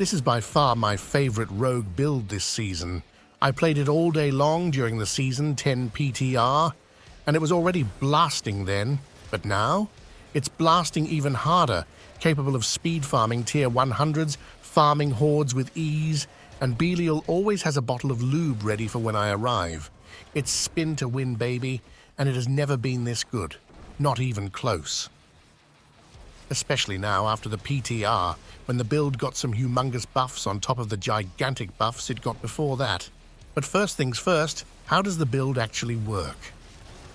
This is by far my favorite rogue build this season. I played it all day long during the Season 10 PTR, and it was already blasting then, but now it's blasting even harder, capable of speed farming tier 100s, farming hordes with ease, and Belial always has a bottle of lube ready for when I arrive. It's spin to win, baby, and it has never been this good. Not even close. Especially now after the PTR, when the build got some humongous buffs on top of the gigantic buffs it got before that. But first things first, how does the build actually work?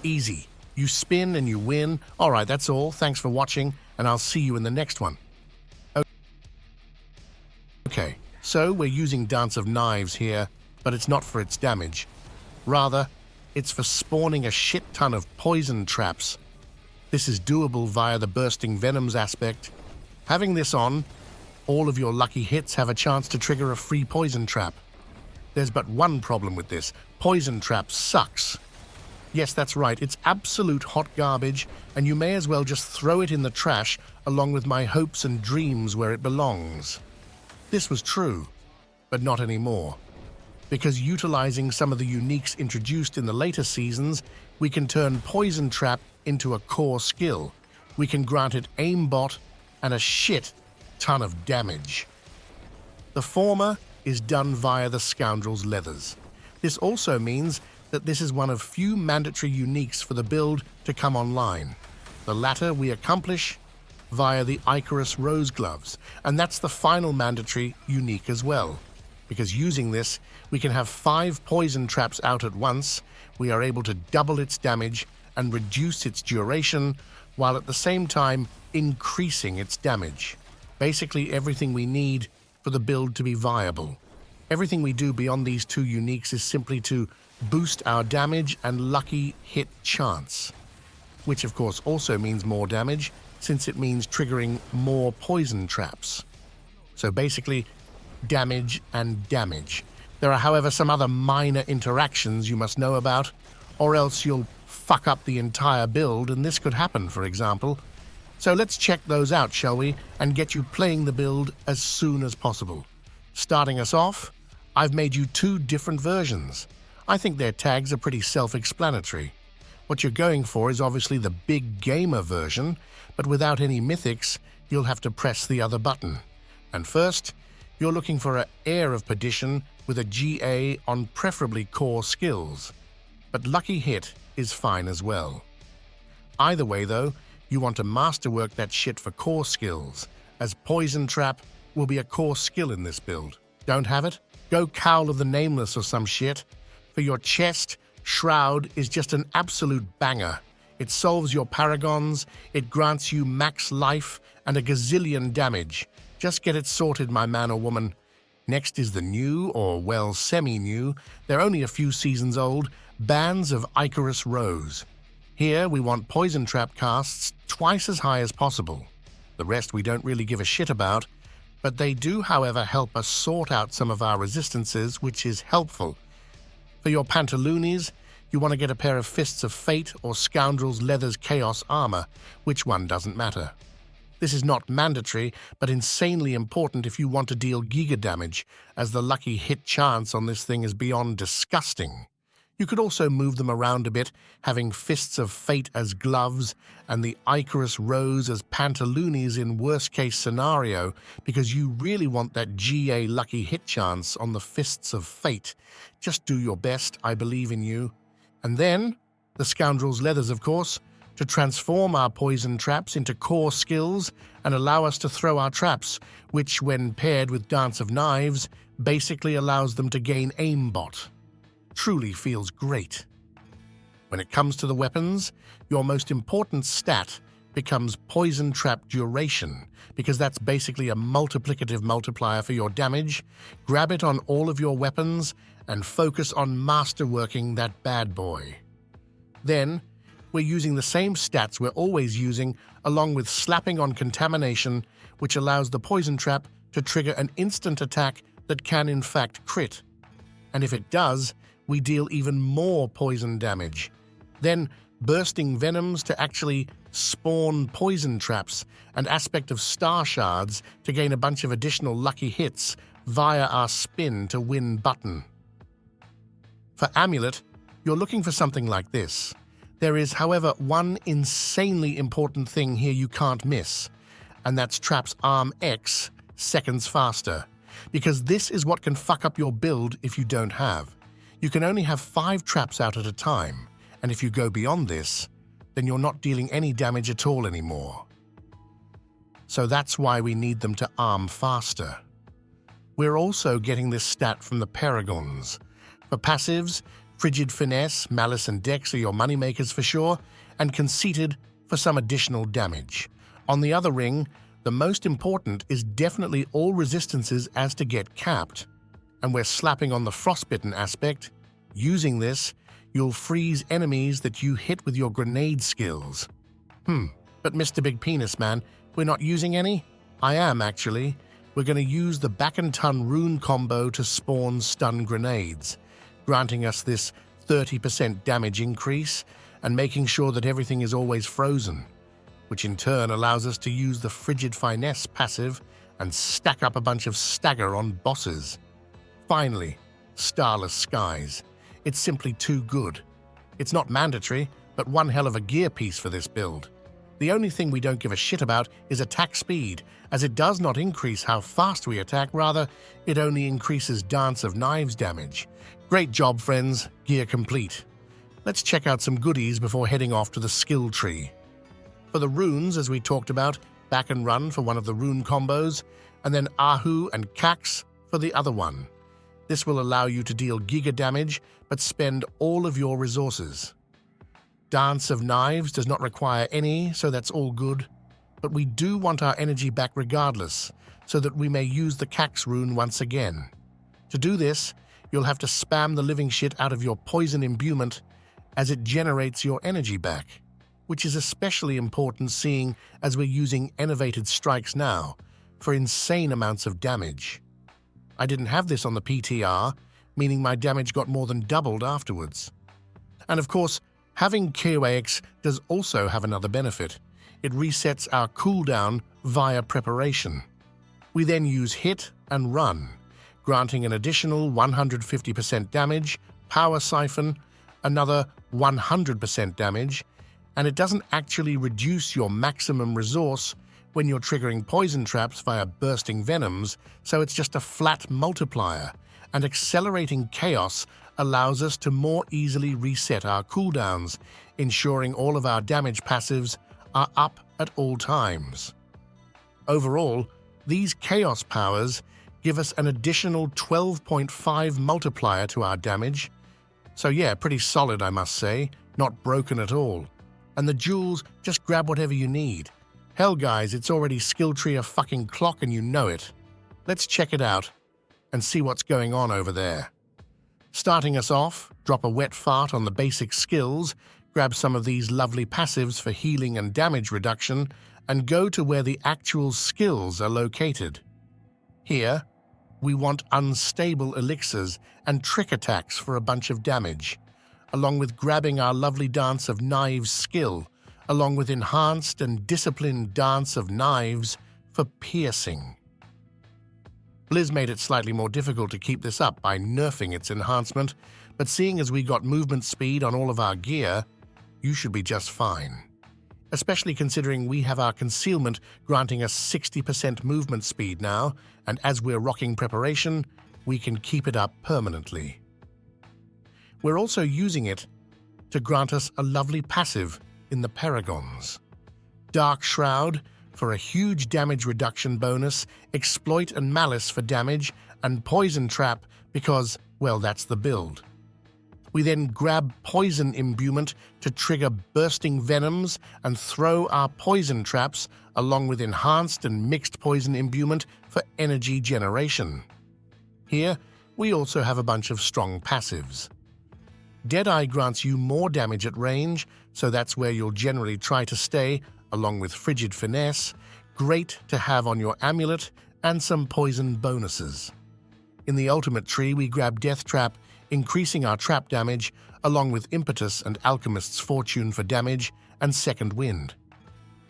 Easy. You spin and you win. Alright, that's all. Thanks for watching, and I'll see you in the next one. Okay, so we're using Dance of Knives here, but it's not for its damage. Rather, it's for spawning a shit ton of poison traps. This is doable via the Bursting Venoms aspect. Having this on, all of your lucky hits have a chance to trigger a free poison trap. There's but one problem with this. Poison trap sucks. Yes, that's right, it's absolute hot garbage, and you may as well just throw it in the trash along with my hopes and dreams where it belongs. This was true, but not anymore. Because utilizing some of the uniques introduced in the later seasons, we can turn Poison Trap into a core skill. We can grant it aimbot and a shit ton of damage. The former is done via the Scoundrel's Leathers. This also means that this is one of few mandatory uniques for the build to come online. The latter we accomplish via the Icarus Rose Gloves, and that's the final mandatory unique as well. Because using this, we can have 5 poison traps out at once, we are able to double its damage and reduce its duration, while at the same time increasing its damage. Basically everything we need for the build to be viable. Everything we do beyond these 2 uniques is simply to boost our damage and lucky hit chance. Which of course also means more damage, since it means triggering more poison traps. So basically, damage and damage. There are, however, some other minor interactions you must know about, or else you'll fuck up the entire build, and this could happen, for example. So let's check those out, shall we, and get you playing the build as soon as possible. Starting us off, I've made you 2 different versions. I think their tags are pretty self-explanatory. What you're going for is obviously the big gamer version, but without any mythics, you'll have to press the other button. And first, you're looking for an Heir of Perdition with a GA on preferably core skills. But Lucky Hit is fine as well. Either way though, you want to masterwork that shit for core skills, as Poison Trap will be a core skill in this build. Don't have it? Go Cowl of the Nameless or some shit. For your chest, Shroud is just an absolute banger. It solves your paragons, it grants you max life and a gazillion damage. Just get it sorted, my man or woman. Next is the new, or well, semi-new, they're only a few seasons old, Bands of Icarus Rose. Here we want Poison Trap casts twice as high as possible. The rest we don't really give a shit about, but they do, however, help us sort out some of our resistances, which is helpful. For your Pantaloonies, you want to get a pair of Fists of Fate or Scoundrel's Leathers Chaos Armor, which one doesn't matter. This is not mandatory, but insanely important if you want to deal giga damage, as the lucky hit chance on this thing is beyond disgusting. You could also move them around a bit, having Fists of Fate as gloves and the Icarus Rose as pantaloonies in worst-case scenario, because you really want that GA lucky hit chance on the Fists of Fate. Just do your best, I believe in you. And then, the Scoundrel's Leathers, of course, to transform our poison traps into core skills and allow us to throw our traps, which, when paired with Dance of Knives, basically allows them to gain aimbot. Truly feels great. When it comes to the weapons, your most important stat becomes Poison Trap Duration, because that's basically a multiplicative multiplier for your damage. Grab it on all of your weapons and focus on masterworking that bad boy. Then, we're using the same stats we're always using, along with slapping on Contamination, which allows the Poison Trap to trigger an instant attack that can in fact crit. And if it does, we deal even more poison damage. Then Bursting Venoms to actually spawn poison traps, and aspect of star shards to gain a bunch of additional lucky hits via our spin to win button. For amulet, you're looking for something like this. There is, however, one insanely important thing here you can't miss, and that's traps arm X seconds faster, because this is what can fuck up your build if you don't have. You can only have 5 traps out at a time, and if you go beyond this, then you're not dealing any damage at all anymore. So that's why we need them to arm faster. We're also getting this stat from the paragons. For passives, Frigid Finesse, Malice and Dex are your moneymakers for sure, and Conceited for some additional damage. On the other ring, the most important is definitely all resistances as to get capped, and we're slapping on the Frostbitten aspect. Using this, you'll freeze enemies that you hit with your grenade skills. But Mr. Big Penis Man, we're not using any? I am, actually. We're going to use the Back and Ton rune combo to spawn stun grenades, granting us this 30% damage increase and making sure that everything is always frozen, which in turn allows us to use the Frigid Finesse passive and stack up a bunch of stagger on bosses. Finally, Starless Skies. It's simply too good. It's not mandatory, but one hell of a gear piece for this build. The only thing we don't give a shit about is attack speed, as it does not increase how fast we attack, rather, it only increases Dance of Knives damage. Great job, friends. Gear complete. Let's check out some goodies before heading off to the skill tree. For the runes, as we talked about, Back and Run for one of the rune combos, and then Ahu and Cax for the other one. This will allow you to deal giga damage, but spend all of your resources. Dance of Knives does not require any, so that's all good. But we do want our energy back regardless, so that we may use the Cax rune once again. To do this, you'll have to spam the living shit out of your poison imbuement as it generates your energy back, which is especially important seeing as we're using Enervated Strikes now for insane amounts of damage. I didn't have this on the PTR, meaning my damage got more than doubled afterwards. And of course, having KOAX does also have another benefit. It resets our cooldown via preparation. We then use Hit and Run, granting an additional 150% damage, Power Siphon, another 100% damage, and it doesn't actually reduce your maximum resource when you're triggering poison traps via bursting venoms, so it's just a flat multiplier, and accelerating chaos allows us to more easily reset our cooldowns, ensuring all of our damage passives are up at all times. Overall, these chaos powers give us an additional 12.5 multiplier to our damage, so yeah, pretty solid I must say, not broken at all. And the jewels, just grab whatever you need. Hell guys, it's already skill tree a fucking clock and you know it. Let's check it out and see what's going on over there. Starting us off, drop a wet fart on the basic skills, grab some of these lovely passives for healing and damage reduction, and go to where the actual skills are located. Here, we want Unstable Elixirs and Trick Attacks for a bunch of damage, along with grabbing our lovely Dance of Knives skill, along with Enhanced and Disciplined Dance of Knives for piercing. Blizz made it slightly more difficult to keep this up by nerfing its enhancement, but seeing as we got movement speed on all of our gear, you should be just fine. Especially considering we have our concealment granting us 60% movement speed now, and as we're rocking preparation, we can keep it up permanently. We're also using it to grant us a lovely passive in the paragons. Dark Shroud for a huge damage reduction bonus, Exploit and Malice for damage, and Poison Trap because, well, that's the build. We then grab Poison Imbuement to trigger bursting venoms and throw our poison traps along with Enhanced and Mixed Poison Imbuement for energy generation. Here, we also have a bunch of strong passives. Deadeye grants you more damage at range, so that's where you'll generally try to stay, along with Frigid Finesse, great to have on your amulet, and some poison bonuses. In the ultimate tree, we grab Death Trap, increasing our trap damage, along with Impetus and Alchemist's Fortune for damage, and Second Wind.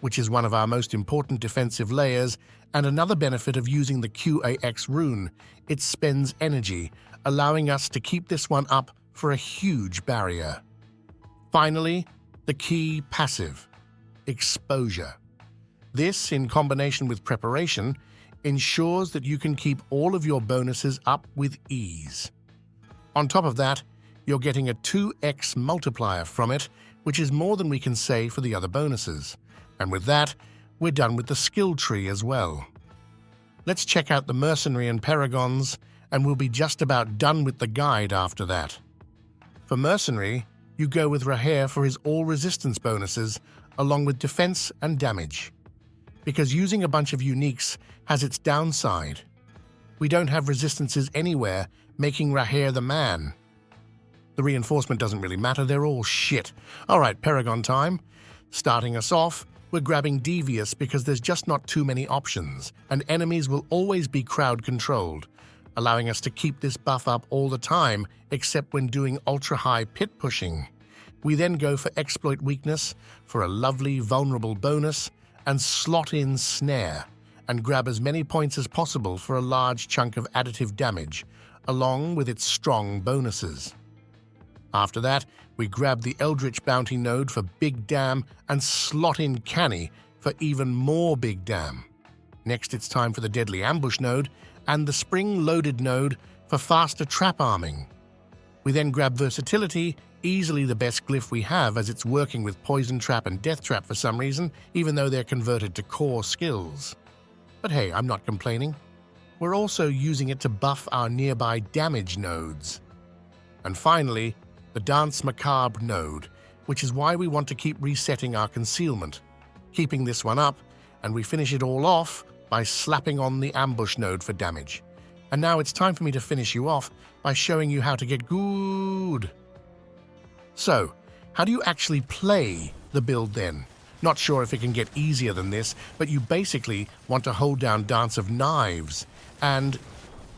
which is one of our most important defensive layers, and another benefit of using the QAX rune, it spends energy, allowing us to keep this one up for a huge barrier. Finally, the key passive, exposure. This, in combination with preparation, ensures that you can keep all of your bonuses up with ease. On top of that, you're getting a 2x multiplier from it, which is more than we can say for the other bonuses. And with that, we're done with the skill tree as well. Let's check out the Mercenary and Paragons, and we'll be just about done with the guide after that. For Mercenary, you go with Raher for his all-resistance bonuses, along with defense and damage. Because using a bunch of uniques has its downside. We don't have resistances anywhere, making Raher the man. The reinforcement doesn't really matter, they're all shit. Alright, Paragon time. Starting us off, we're grabbing Devious because there's just not too many options, and enemies will always be crowd-controlled, allowing us to keep this buff up all the time, except when doing ultra-high pit pushing. We then go for Exploit Weakness for a lovely, vulnerable bonus, and slot in Snare, and grab as many points as possible for a large chunk of additive damage, along with its strong bonuses. After that, we grab the Eldritch Bounty node for Big Damn and slot in Canny for even more Big Damn. Next, it's time for the Deadly Ambush node and the Spring Loaded node for faster trap arming. We then grab Versatility, easily the best glyph we have as it's working with Poison Trap and Death Trap for some reason, even though they're converted to core skills. But hey, I'm not complaining. We're also using it to buff our nearby damage nodes. And finally, the Dance Macabre node, which is why we want to keep resetting our concealment, keeping this one up, and we finish it all off by slapping on the Ambush node for damage. And now it's time for me to finish you off by showing you how to get good. So, how do you actually play the build then? Not sure if it can get easier than this, but you basically want to hold down Dance of Knives, and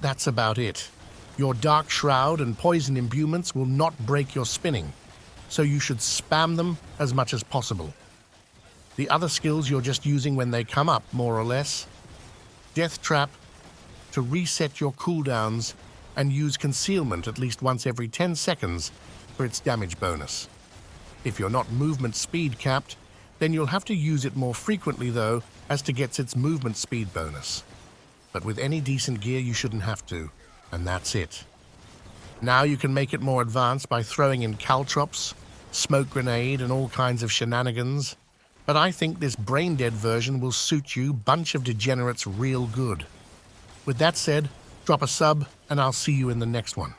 that's about it. Your Dark Shroud and Poison imbuements will not break your spinning, so you should spam them as much as possible. The other skills you're just using when they come up, more or less. Death Trap to reset your cooldowns, and use Concealment at least once every 10 seconds for its damage bonus. If you're not movement speed capped, then you'll have to use it more frequently though, as to get its movement speed bonus. But with any decent gear you shouldn't have to, and that's it. Now you can make it more advanced by throwing in caltrops, smoke grenade and all kinds of shenanigans, but I think this brain-dead version will suit you bunch of degenerates real good. With that said, drop a sub and I'll see you in the next one.